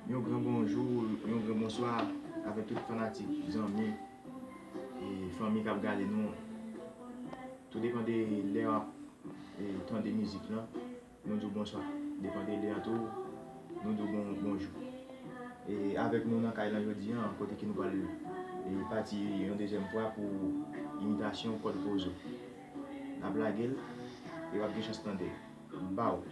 un grand bonjour, un grand bonsoir avec tous les fanatiques, les amis et famille qui regardent nous. Tout dépend de l'heure et temps de musique là. Nous disons bonsoir. Dépend de l'heure tout, nous disons bonjour. Et avec nous dans Kailan aujourd'hui, côté qui nous parle et parti une deuxième fois pour imitation code pozo. La blague et va bien chance tendre. Bao.